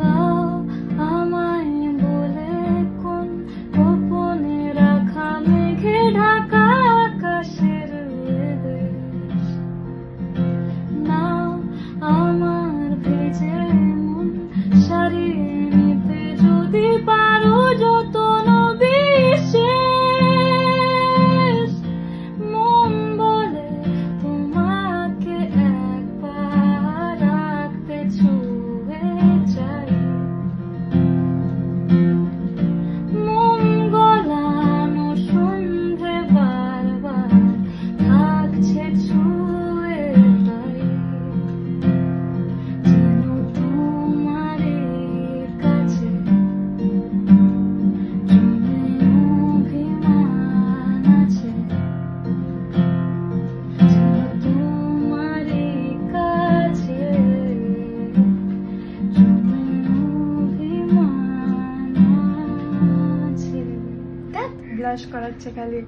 দাও আমায় বলে কোন গোপনে রাখা মেঘে ঢাকা আকাশের দেশ। নাও আমার ভেজে মন সারিয়ে নিতে যদি পারো যতন বিশেষ। মন বলে তোমাকে একবার রাখতে ছুঁয়ে চাই। মন গলানো সন্ধে বারবার থাকছে ছুঁয়ে তাই। যেন তোমারই কাছে জমে অভিমান আছে। যেন তোমারই কাছে জমে অভিমান আছে। ব্লাশ করাচ্ছে খালি।